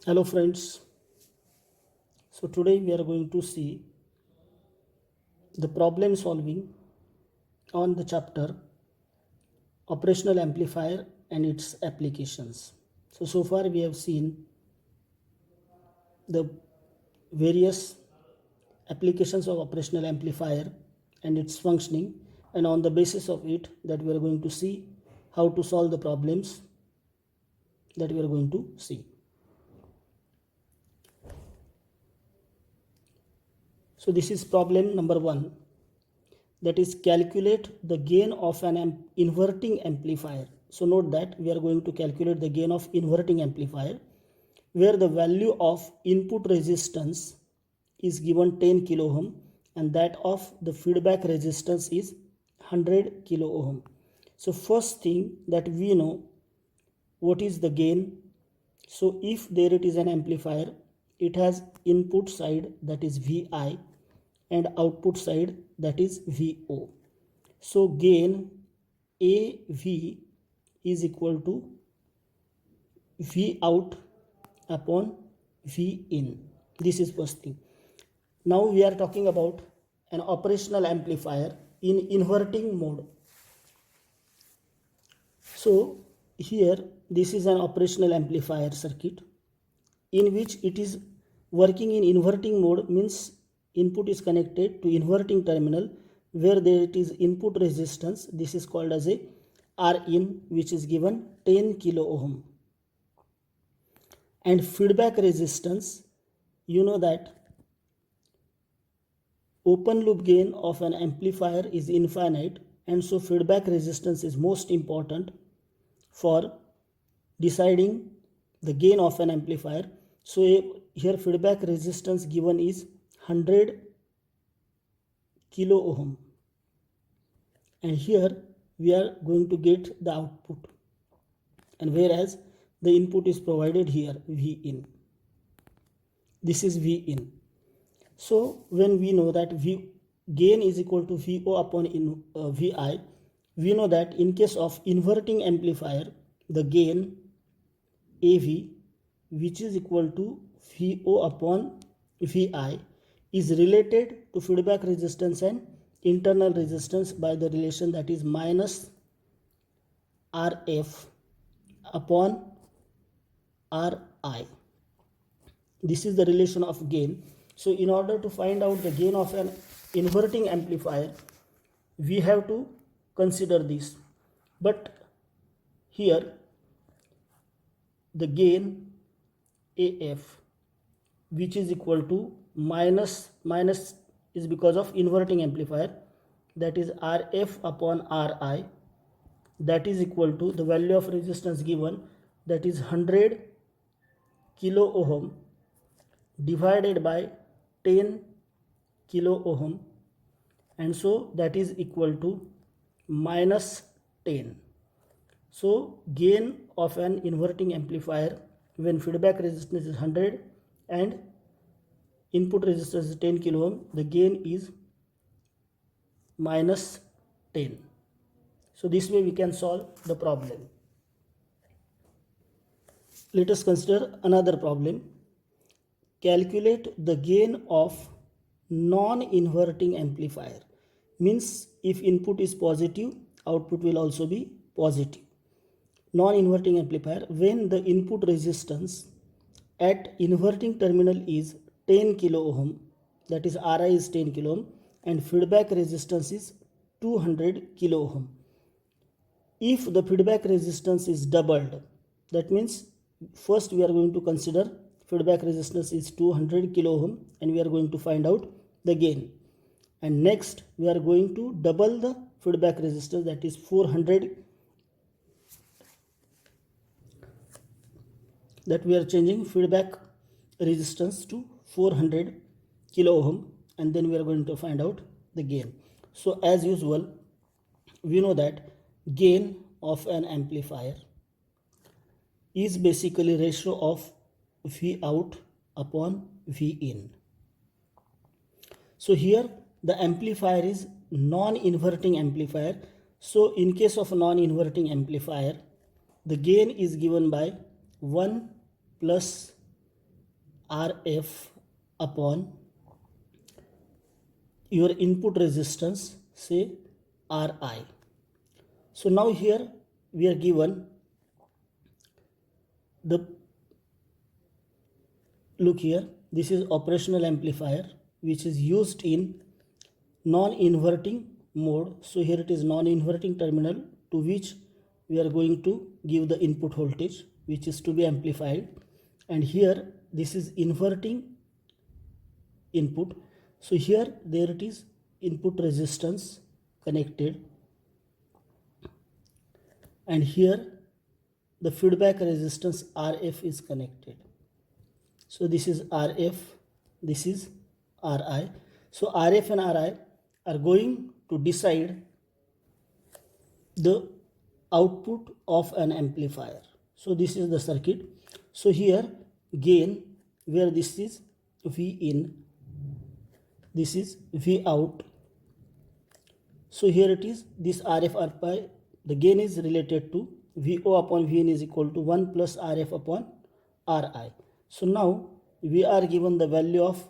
Hello friends. So today we are going to see the problem solving on the chapter operational amplifier and its applications. So far we have seen the various applications of operational amplifier and its functioning, and on the basis of it that we are going to see how to solve the problems that we are going to see. So this is problem number 1, that is calculate the gain of an inverting amplifier. So note that we are going to calculate the gain of inverting amplifier where the value of input resistance is given 10 kilo ohm and that of the feedback resistance is 100 kilo ohm. So first thing that we know what is the gain. So if there it is an amplifier, it has input side that is Vi and output side that is Vo. So gain AV is equal to V out upon V in. This is first thing. Now we are talking about an operational amplifier in inverting mode. So here this is an operational amplifier circuit in which it is working in inverting mode, means input is connected to inverting terminal where there it is input resistance. This is called as a Rin, which is given 10 kilo ohm, and feedback resistance, you know that open loop gain of an amplifier is infinite, and so feedback resistance is most important for deciding the gain of an amplifier. So here feedback resistance given is 100 kilo ohm, and here we are going to get the output, and whereas the input is provided here V in. This is V in. So when we know that V gain is equal to Vo upon Vi, we know that in case of inverting amplifier, the gain AV, which is equal to Vo upon Vi, is related to feedback resistance and internal resistance by the relation that is minus Rf upon Ri. This is the relation of gain. So in order to find out the gain of an inverting amplifier, we have to consider this. But here the gain AF, which is equal to minus is because of inverting amplifier, that is Rf upon Ri, that is equal to the value of resistance given, that is 100 kilo ohm divided by 10 kilo ohm, and so that is equal to minus 10. So gain of an inverting amplifier when feedback resistance is 100 and input resistance is 10 kilo ohm, the gain is minus 10. So this way we can solve the problem. Let us consider another problem. Calculate the gain of non-inverting amplifier. Means if input is positive, output will also be positive. Non-inverting amplifier, when the input resistance at inverting terminal is 10 kilo ohm, that is Ri is 10 kilo ohm, and feedback resistance is 200 kilo ohm. If the feedback resistance is doubled, that means first we are going to consider feedback resistance is 200 kilo ohm and we are going to find out the gain, and next we are going to double the feedback resistance, that is 400, that we are changing feedback resistance to 400 kilo ohm, and then we are going to find out the gain. So as usual we know that gain of an amplifier is basically ratio of V out upon V in. So here the amplifier is non-inverting amplifier. So in case of non-inverting amplifier, the gain is given by 1 plus RF upon your input resistance, say Ri. So now here we are given the, look here, this is operational amplifier which is used in non-inverting mode. So here it is non-inverting terminal to which we are going to give the input voltage which is to be amplified, and here this is inverting input. So here there it is input resistance connected, and here the feedback resistance RF is connected. So this is RF, this is Ri. So RF and Ri are going to decide the output of an amplifier. So this is the circuit. So here gain, where this is V in, this is V out. So here it is, this RF RPi, the gain is related to VO upon Vn is equal to 1 plus RF upon Ri. So now we are given the value of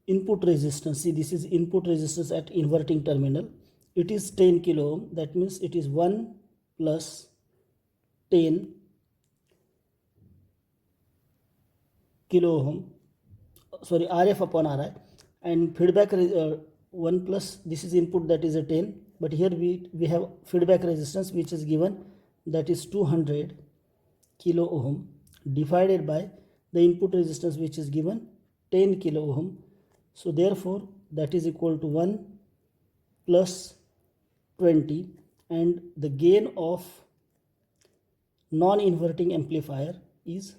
input resistance. See, this is input resistance at inverting terminal. It is 10 kilo ohm. That means it is 1 plus 10 kilo ohm. Sorry, RF upon Ri, and feedback 1 plus, this is input, that is a 10, but here we have feedback resistance which is given, that is 200 kilo ohm divided by the input resistance which is given 10 kilo ohm. So therefore that is equal to 1 plus 20, and the gain of non-inverting amplifier is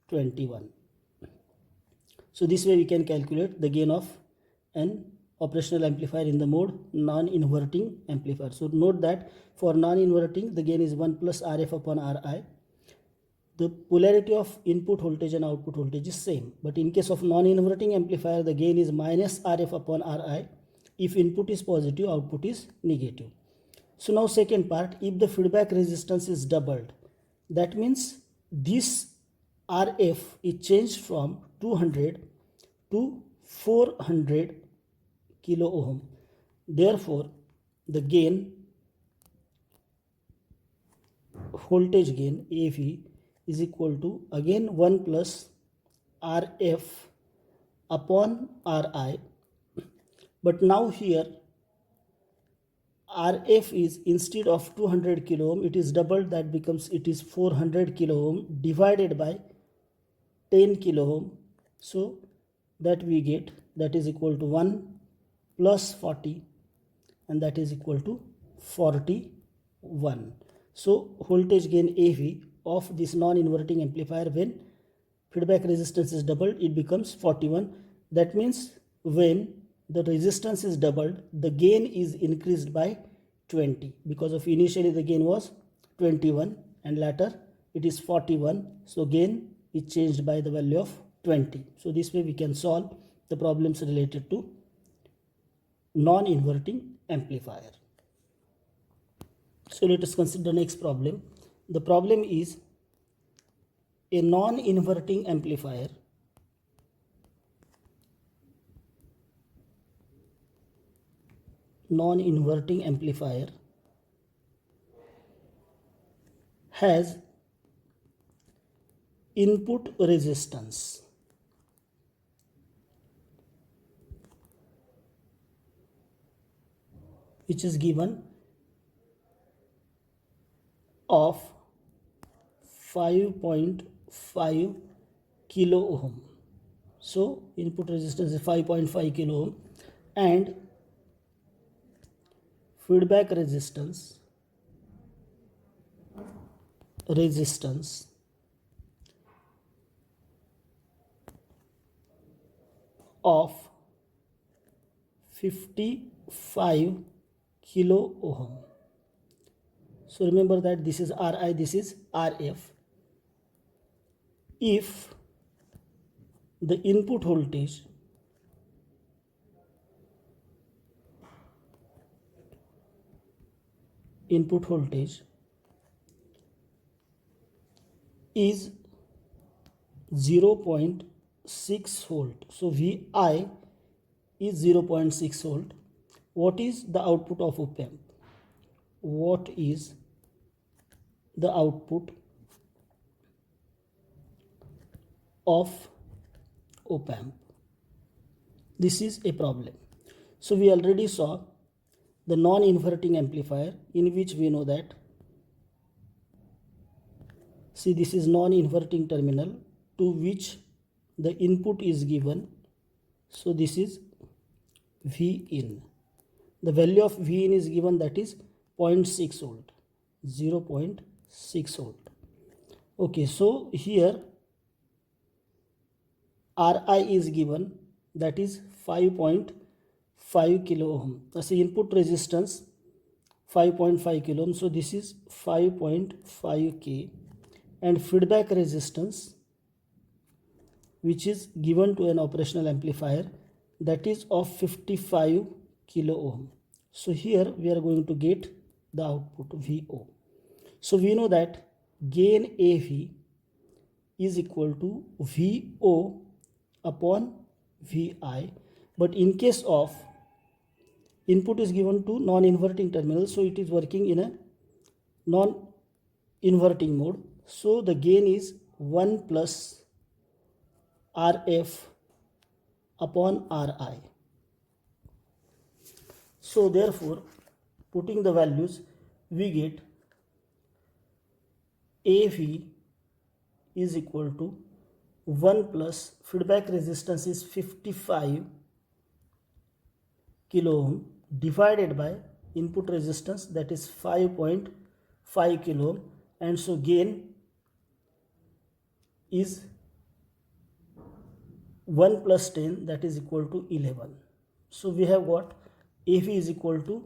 21. So this way we can calculate the gain of an operational amplifier in the mode non-inverting amplifier. So note that for non-inverting the gain is 1 plus RF upon Ri. The polarity of input voltage and output voltage is same, but in case of non-inverting amplifier the gain is minus RF upon Ri. If input is positive, output is negative. So now second part, if the feedback resistance is doubled, that means this RF is changed from 200 to 400 kilo ohm. Therefore the gain, voltage gain AV is equal to again 1 plus RF upon Ri, but now here RF is, instead of 200 kilo ohm, it is doubled, that becomes it is 400 kilo ohm divided by 10 kilo ohm. So that we get, that is equal to 1 plus 40, and that is equal to 41. So voltage gain AV of this non-inverting amplifier, when feedback resistance is doubled, it becomes 41. That means when the resistance is doubled, the gain is increased by 20, because of initially the gain was 21 and later it is 41. So gain is changed by the value of 20. So this way we can solve the problems related to non-inverting amplifier. So let us consider the next problem. The problem is a non-inverting amplifier has input resistance which is given of 5.5 kilo ohm. So input resistance is 5.5 kilo ohm, and feedback resistance of 55 kilo ohm. So remember that this is Ri, this is Rf. If the input voltage is 0.6 volt. So Vi is 0.6 volt. What is the output of op amp? What is the output of op amp? This is a problem. So we already saw the non-inverting amplifier, in which we know that, see, this is non-inverting terminal to which the input is given. So this is V in. The value of V in is given, that is 0.6 volt, 0.6 volt. Okay, so here Ri is given, that is 5.5 kilo ohm. That's the input resistance 5.5 kilo ohm. So this is 5.5 K, and feedback resistance which is given to an operational amplifier, that is of 55 kilo ohm. So here we are going to get the output VO. So we know that gain AV is equal to VO upon Vi, but in case of input is given to non-inverting terminal, so it is working in a non-inverting mode. So the gain is 1 plus RF upon Ri. So therefore, putting the values, we get AV is equal to 1 plus feedback resistance is 55 kilo ohm divided by input resistance, that is 5.5 kilo ohm, and so gain is 1 plus 10, that is equal to 11. So we have got AV is equal to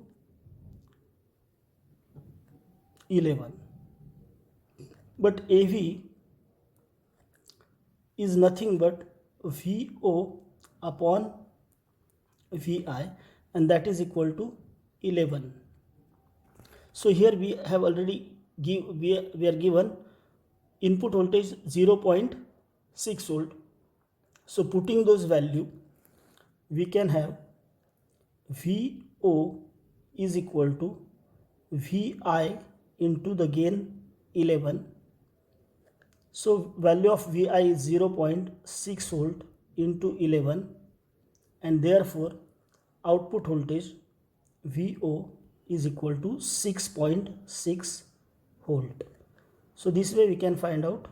11, but AV is nothing but VO upon Vi, and that is equal to 11. So here we have already we are given input voltage 0.6 volt. So putting those value, we can have VO is equal to Vi into the gain 11. So value of Vi is 0.6 volt into 11, and therefore output voltage VO is equal to 6.6 volt. So this way we can find out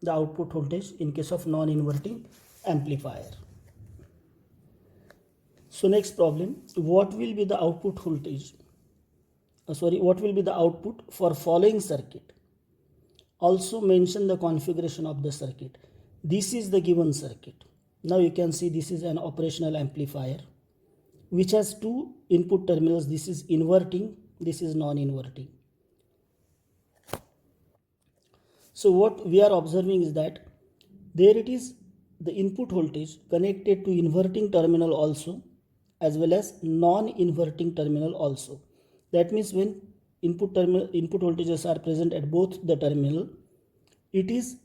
the output voltage in case of non-inverting amplifier. So next problem, what will be the output voltage? What will be the output for following circuit? Also mention the configuration of the circuit. This is the given circuit. Now you can see this is an operational amplifier which has two input terminals. This is inverting, this is non-inverting. So what we are observing is that there it is, the input voltage connected to inverting terminal also, as well as non-inverting terminal also. That means when input voltages are present at both the terminal, it is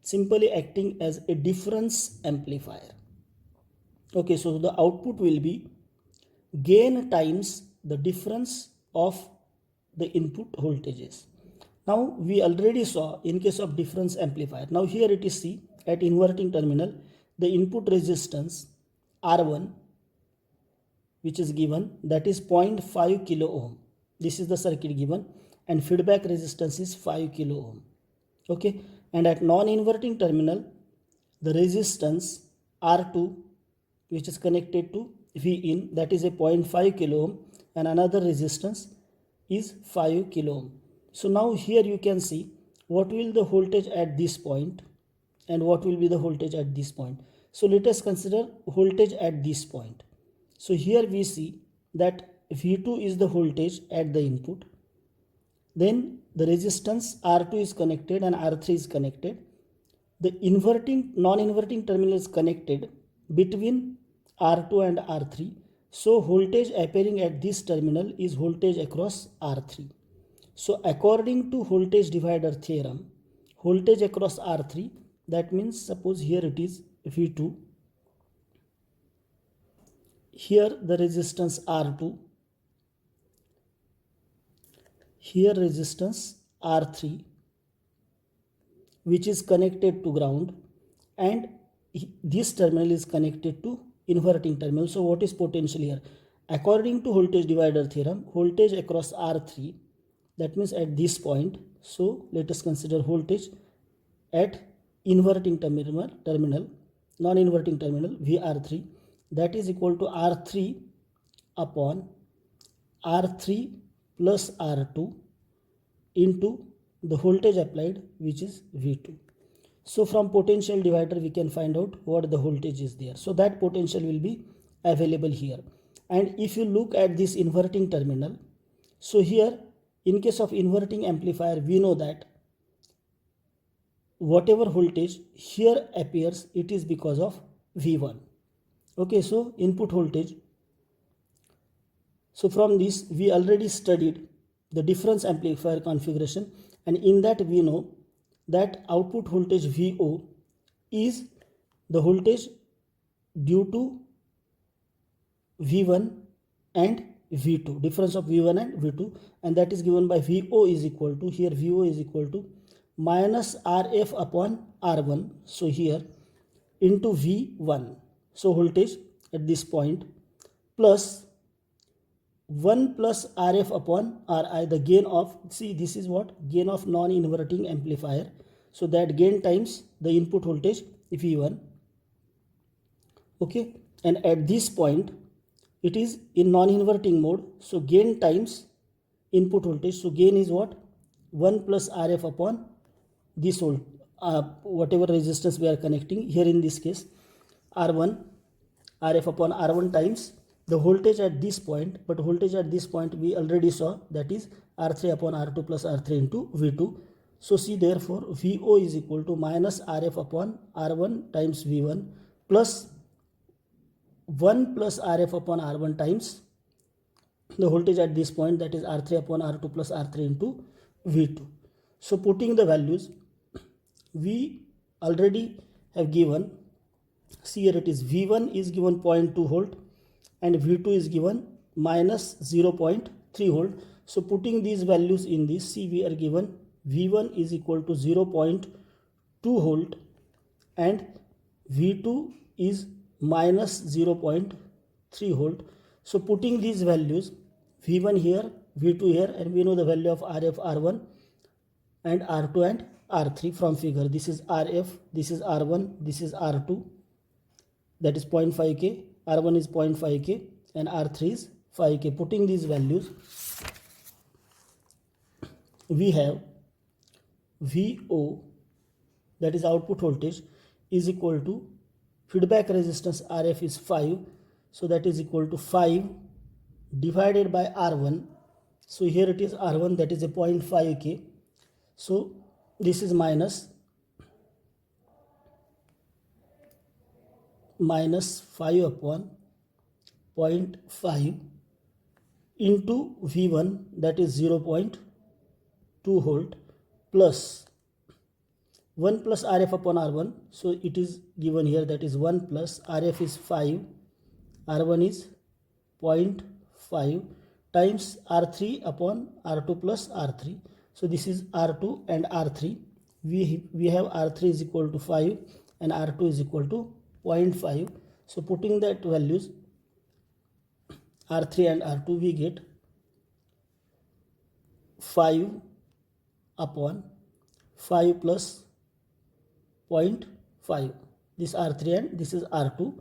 simply acting as a difference amplifier. Okay, so the output will be gain times the difference of the input voltages. Now we already saw in case of difference amplifier. Now here it is, see, at inverting terminal, the input resistance R1 which is given, that is 0.5 kilo ohm. This is the circuit given, and feedback resistance is 5 kilo ohm. Okay, and at non-inverting terminal, the resistance R2 which is connected to V in, that is a 0.5 kilo ohm, and another resistance is 5 kilo ohm. So now here you can see what will the voltage at this point and what will be the voltage at this point. So let us consider voltage at this point. So here we see that V2 is the voltage at the input, then the resistance R2 is connected and R3 is connected. The non-inverting terminal is connected between R2 and R3. So voltage appearing at this terminal is voltage across R3. So according to voltage divider theorem, voltage across R3 That means suppose here it is V2, here the resistance R2, here resistance R3, which is connected to ground, and this terminal is connected to inverting terminal. So what is potential here? According to voltage divider theorem, voltage across R3, that means at this point, so let us consider voltage at inverting terminal, non-inverting terminal VR3, that is equal to R3 upon R3 plus R2 into the voltage applied, which is V2. So from potential divider we can find out what the voltage is there. So that potential will be available here. And if you look at this inverting terminal, so here in case of inverting amplifier, we know that whatever voltage here appears, it is because of V1. Okay, so input voltage. So from this we already studied the difference amplifier configuration, and in that we know that output voltage VO is the voltage due to V1 and V2, difference of V1 and V2, and that is given by VO is equal to, here VO is equal to minus RF upon R1, so here into V1, so voltage at this point, plus 1 plus RF upon Ri, the gain of, see this is what, gain of non-inverting amplifier, so that gain times the input voltage V1. Okay, and at this point it is in non-inverting mode, so gain times input voltage, so gain is what, 1 plus RF upon this whatever resistance we are connecting here, in this case R1, RF upon R1 times the voltage at this point, but voltage at this point we already saw, that is R3 upon R2 plus R3 into V2. So see, therefore VO is equal to minus RF upon R1 times V1 plus 1 plus RF upon R1 times the voltage at this point, that is R3 upon R2 plus R3 into V2. So putting the values, we already have given, see here it is V1 is given 0.2 volt and V2 is given minus 0.3 volt. So putting these values in this, see we are given V1 is equal to 0.2 volt and V2 is minus 0.3 volt. So putting these values, V1 here, V2 here, and we know the value of RF, R1 and R2 and R3 from figure. This is RF, this is R1, this is R2, that is 0.5K, R1 is 0.5K and R3 is 5K. Putting these values, we have VO, that is output voltage, is equal to feedback resistance RF is 5, so that is equal to 5 divided by R1. So here it is R1, that is a 0.5K, so this is minus 5 upon 0.5 into V1, that is 0.2 volt, plus 1 plus RF upon R1, so it is given here, that is 1 plus RF is 5, R1 is 0.5 times R3 upon R2 plus R3, so this is R2 and R3, we have R3 is equal to 5 and R2 is equal to 0.5. So putting that values, R3 and R2, we get 5 upon 5 plus 0.5, this R3 and this is R2,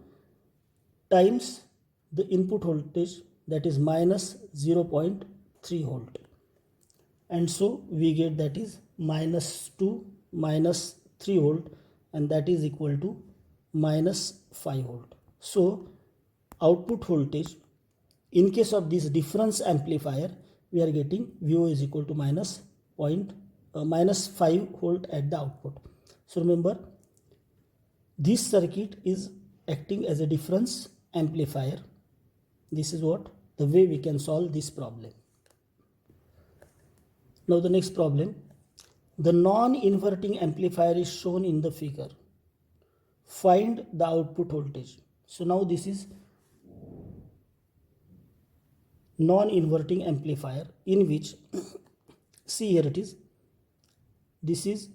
times the input voltage, that is minus 0.3 volt, and so we get that is minus 2 minus 3 volt, and that is equal to minus 5 volt. So output voltage in case of this difference amplifier, we are getting VO is equal to minus 5 volt at the output. So remember, this circuit is acting as a difference amplifier. This is what the way we can solve this problem. Now the next problem, the non-inverting amplifier is shown in the figure. find the output voltage. So now this is non-inverting amplifier, in which see here it is, this is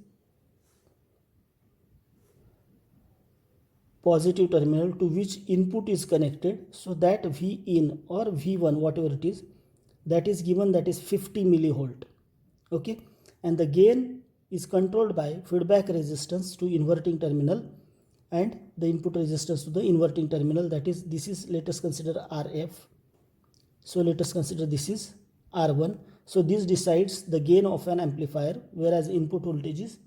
positive terminal to which input is connected, so that V in or V1 whatever it is, that is given, that is 50 millivolt. Okay, and the gain is controlled by feedback resistance to inverting terminal and the input resistance to the inverting terminal, that is, this is, let us consider RF. So let us consider this is R1. So this decides the gain of an amplifier, whereas input voltage is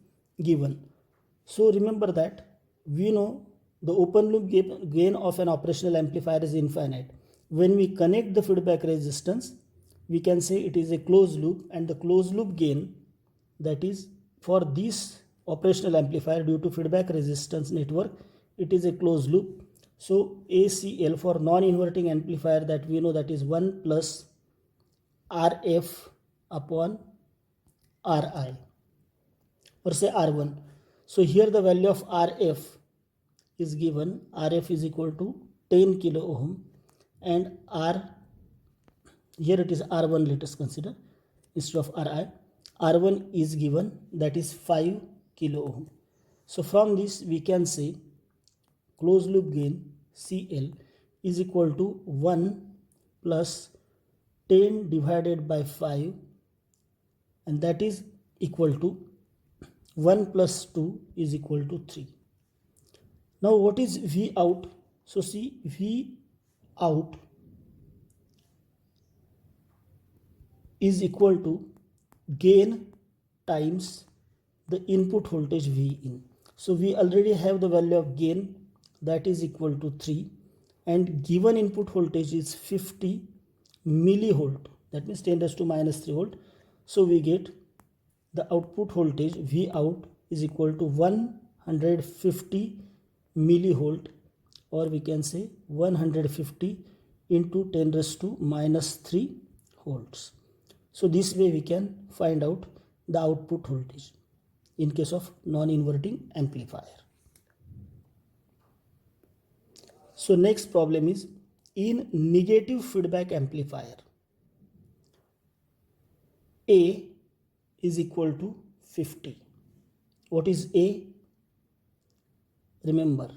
given. So remember that we know the open loop gain of an operational amplifier is infinite. When we connect the feedback resistance, we can say it is a closed loop, and the closed loop gain, that is for this operational amplifier due to feedback resistance network, it is a closed loop. So ACL for non-inverting amplifier, that we know, that is 1 plus RF upon RI, or say R1. So here the value of RF is given, RF is equal to 10 kilo ohm, and here it is R1, let us consider instead of RI. R1 is given, that is 5 kilo ohm. So from this we can say closed loop gain CL is equal to 1 plus 10 divided by 5, and that is equal to 1 plus 2 is equal to 3. Now what is V out? So see, V out is equal to gain times the input voltage V in. So we already have the value of gain, that is equal to 3, and given input voltage is 50 millivolt, that means 10 raised to minus 3 volt. So we get the output voltage V out is equal to 150 millivolt, or we can say 150 into 10 raised to minus 3 volts. So this way we can find out the output voltage in case of non-inverting amplifier. So next problem is in negative feedback amplifier, A is equal to 50. What is A? Remember,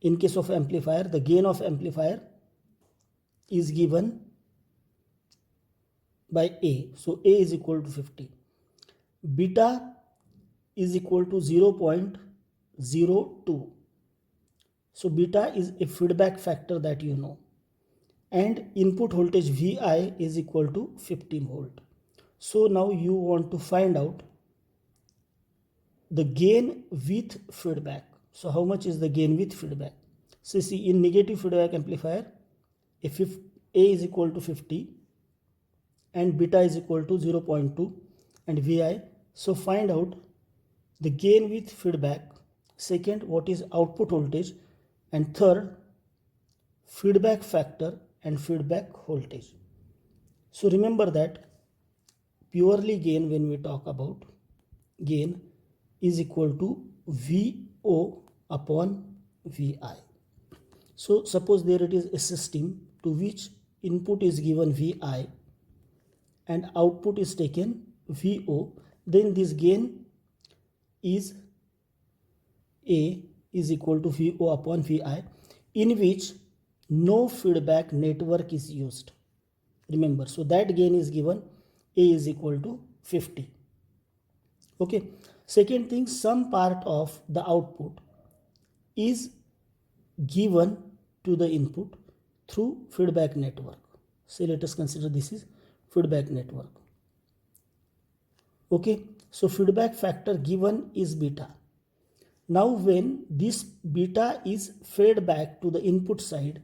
in case of amplifier, the gain of amplifier is given by A. So A is equal to 50. Beta is equal to 0.02. So beta is a feedback factor that you know. And input voltage Vi is equal to 15 volt. So now you want to find out the gain with feedback. So how much is the gain with feedback? So see, in negative feedback amplifier, if A is equal to 50 and beta is equal to 0.2 and Vi. So find out the gain with feedback. Second, what is output voltage, and third, feedback factor and feedback voltage. So remember that purely gain, when we talk about gain, is equal to VO upon Vi. So suppose there it is a system to which input is given Vi and output is taken VO, then this gain is A is equal to VO upon Vi, in which no feedback network is used. Remember, so that gain is given, A is equal to 50. Okay. Second thing, some part of the output is given to the input through feedback network. So let us consider this is feedback network. Okay, so feedback factor given is beta. Now when this beta is fed back to the input side,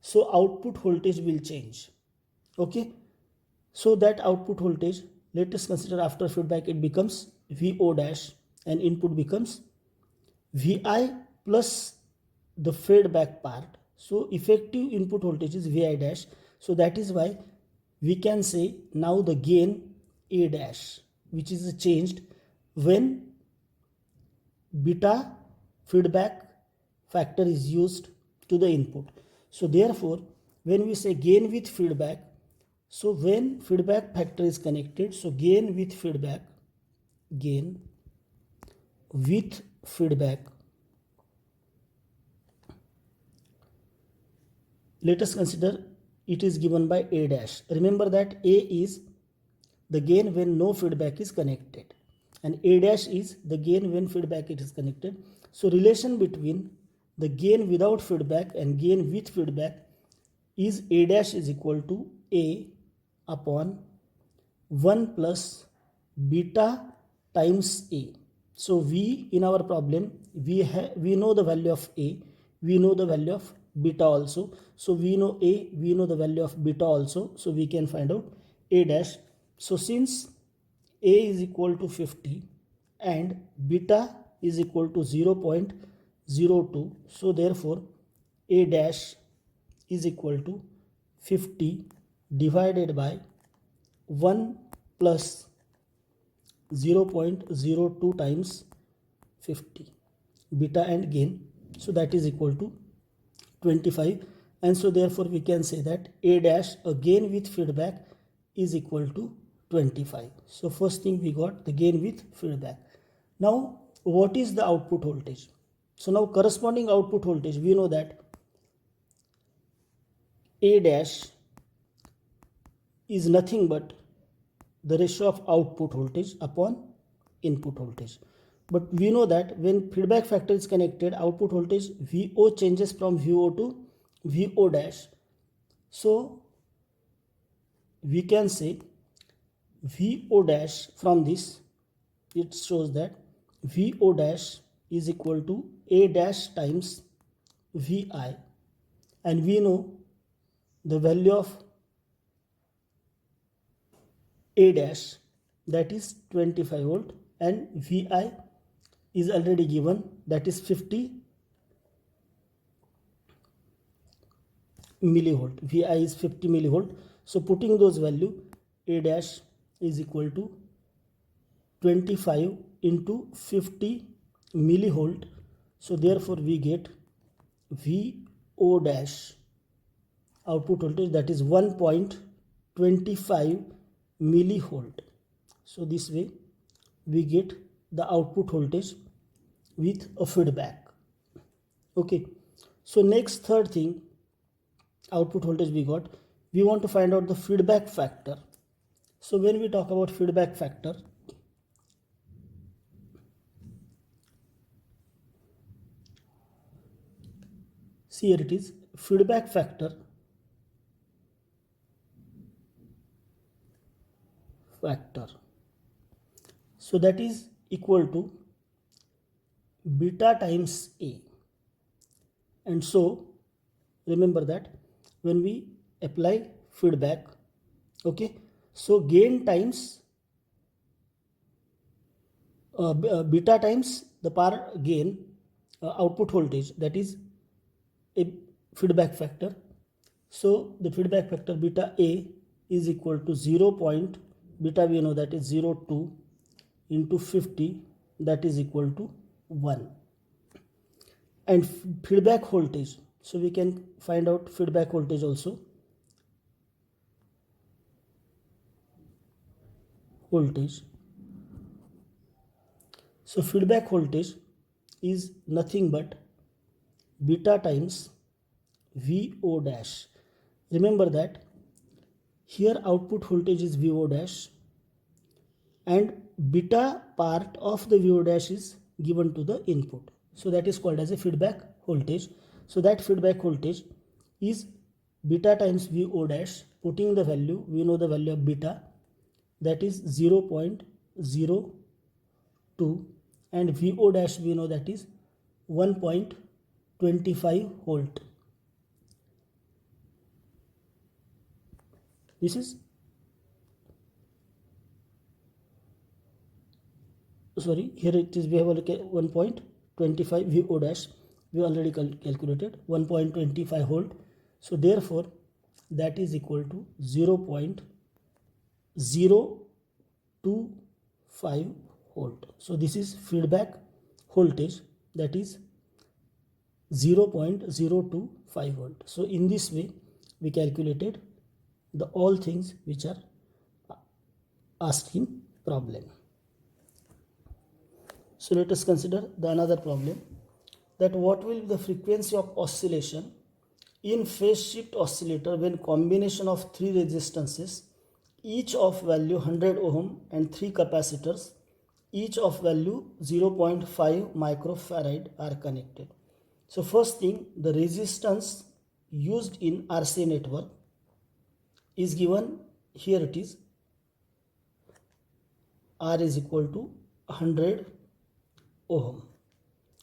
so output voltage will change. Okay, so that output voltage, let us consider after feedback it becomes VO dash and input becomes Vi plus the feedback part. So effective input voltage is Vi dash. So that is why we can say now the gain A dash, which is changed when beta feedback factor is used to the input. So therefore, when we say gain with feedback, so when feedback factor is connected, so gain with feedback let us consider it is given by A dash. Remember that A is the gain when no feedback is connected and A dash is the gain when feedback it is connected. So relation between the gain without feedback and gain with feedback is A dash is equal to A upon 1 plus beta times A. So we in our problem we know the value of A, we know the value of beta also. So we know A, we know the value of beta also. So we can find out A dash. So since A is equal to 50 and beta is equal to 0.02, so therefore A dash is equal to 50 divided by 1 plus 0.02 times 50 beta and gain, so that is equal to 25, and so therefore we can say that A dash a gain with feedback is equal to 25. So first thing we got the gain with feedback. Now what is the output voltage? So now corresponding output voltage, we know that A dash is nothing but the ratio of output voltage upon input voltage. But we know that when feedback factor is connected, output voltage VO changes from VO to VO dash. So we can say VO dash, from this it shows that VO dash is equal to A dash times VI, and we know the value of A dash, that is 25 volt, and VI is already given, that is 50 millivolt. VI is 50 millivolt. So putting those value, A dash is equal to 25 into 50 millivolt. So therefore we get VO dash output voltage, that is 1.25 millivolt. So this way we get the output voltage with a feedback. Okay, so next third thing, output voltage we got, we want to find out the feedback factor. So when we talk about feedback factor, see here it is, feedback factor so that is equal to beta times A. And so remember that when we apply feedback, okay, so gain times beta times the power gain output voltage, that is a feedback factor. So the feedback factor beta A is equal to 0. Beta we know that is 0.2 into 50, that is equal to 1. And feedback voltage, so we can find out feedback voltage also. So feedback voltage is nothing but beta times VO dash. Remember that here output voltage is VO dash and beta part of the VO dash is given to the input. So that is called as a feedback voltage. So that feedback voltage is beta times VO dash. Putting the value, we know the value of beta, that is 0.02, and VO dash we know that is 1.25 volt. This is, sorry, here it is, we have 1.25 VO dash, we already calculated 1.25 volt. So therefore that is equal to 0.025 volt. So this is feedback voltage, that is 0.025 volt. So in this way we calculated the all things which are asked in problem. So let us consider the another problem, that what will be the frequency of oscillation in phase shift oscillator when combination of three resistances, each of value 100 ohm, and three capacitors, each of value 0.5 microfarad are connected. So first thing, the resistance used in RC network is given, here it is, R is equal to 100 ohm,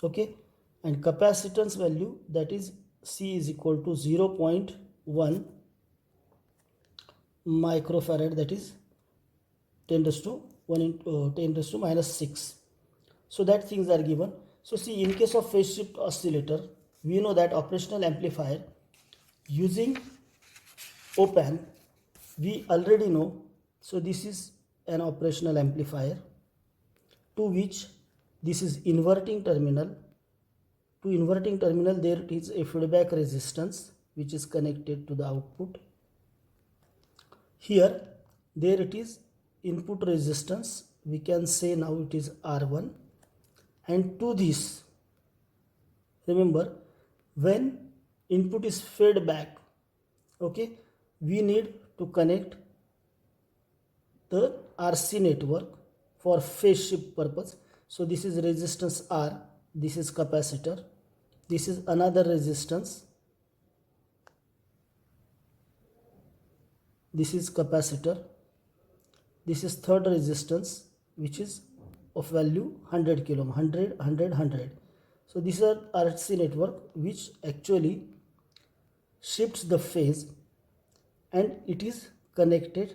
okay, and capacitance value, that is C is equal to 0.1 microfarad, that is 10 raised to 1 into 10 raised to minus 6. So that things are given. So see, in case of phase shift oscillator, we know that operational amplifier using op-amp, we already know. So this is an operational amplifier to which this is inverting terminal. To inverting terminal there is a feedback resistance which is connected to the output. Here there it is input resistance, we can say now it is R1, and to this, remember, when input is fed back, okay, we need to connect the RC network for phase shift purpose. So this is resistance R, this is capacitor, this is another resistance, this is capacitor, this is third resistance which is of value 100 kilo, 100, 100, 100. So these are RC network which actually shifts the phase and it is connected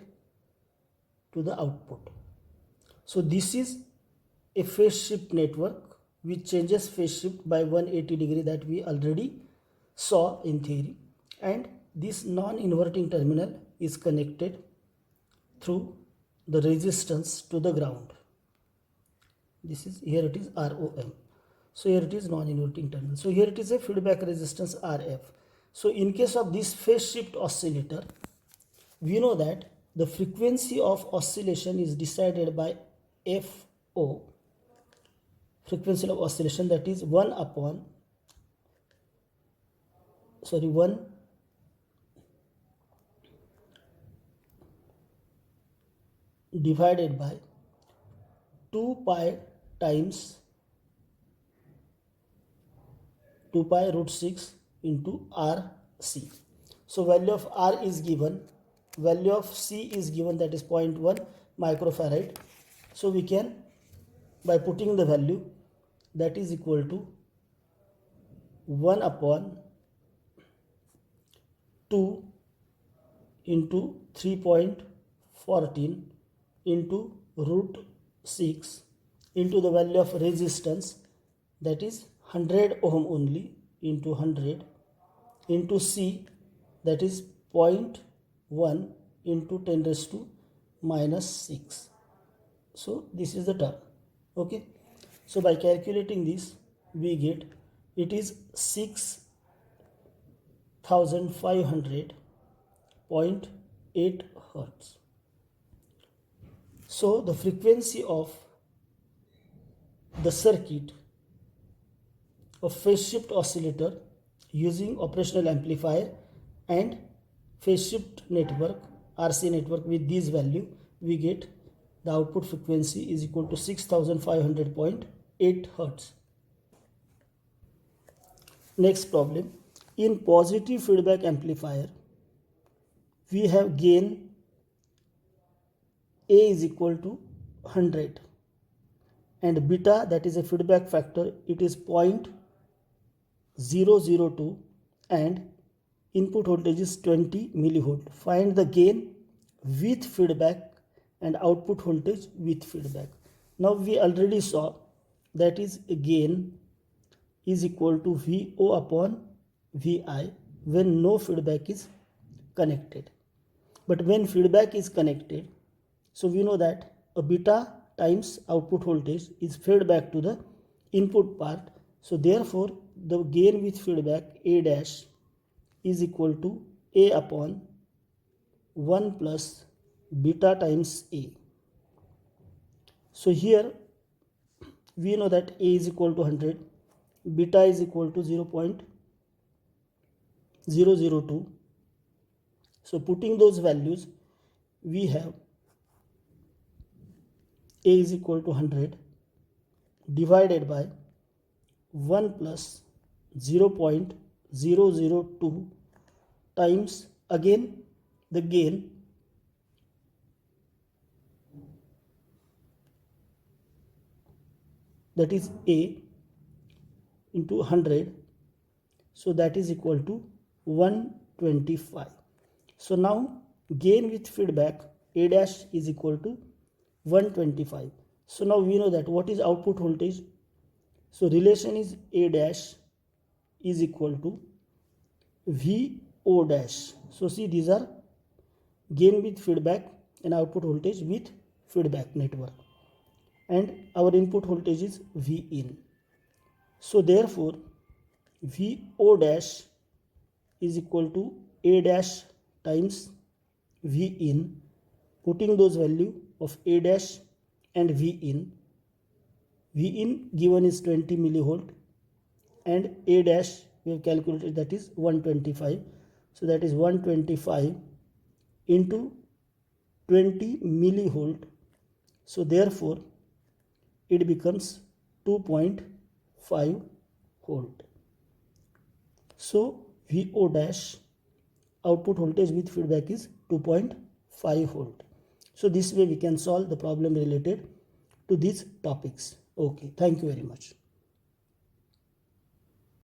to the output. So this is a phase shift network which changes phase shift by 180 degree, that we already saw in theory, and this non-inverting terminal is connected through the resistance to the ground. This is, here it is ROM. So here it is non-inverting terminal. So here it is a feedback resistance RF. So in case of this phase shift oscillator, we know that the frequency of oscillation is decided by FO, frequency of oscillation, that is 1 divided by 2 pi times 2 pi root 6 into RC. So value of R is given, value of C is given, that is 0.1 microfarad. So we can, by putting the value, that is equal to 1 upon 2 into 3.14 into root 6 into the value of resistance, that is 100 ohm only, into 100 into C, that is 0.1 into 10 raised to minus 6. So this is the term, okay. So by calculating this, we get it is 6500.8 hertz. So the frequency of the circuit of phase shift oscillator using operational amplifier and phase shift network, RC network, with this value, we get the output frequency is equal to 6500.8 hertz. Next problem, in positive feedback amplifier, we have gain A is equal to 100 and beta, that is a feedback factor, it is 0.002 and input voltage is 20 millivolt. Find the gain with feedback and output voltage with feedback. Now we already saw that is a gain is equal to VO upon VI when no feedback is connected. But when feedback is connected, so we know that a beta times output voltage is fed back to the input part. So therefore the gain with feedback A dash is equal to A upon 1 plus beta times A. So here we know that A is equal to 100, beta is equal to 0.002. So putting those values, we have A is equal to 100 divided by 1 plus 0.002 times again the gain, that is A, into 100, so that is equal to 125. So now gain with feedback A dash is equal to 125. So now we know that what is output voltage. So relation is A dash is equal to VO dash. So see, these are gain with feedback and output voltage with feedback network, and our input voltage is V in. So therefore VO dash is equal to A dash times V in. Putting those value of A dash and V in given is 20 millivolt, and A dash we have calculated, that is 125. So that is 125 into 20 millivolt. So therefore it becomes 2.5 volt. So VO dash output voltage with feedback is 2.5 volt. So this way we can solve the problem related to these topics. Okay, thank you very much.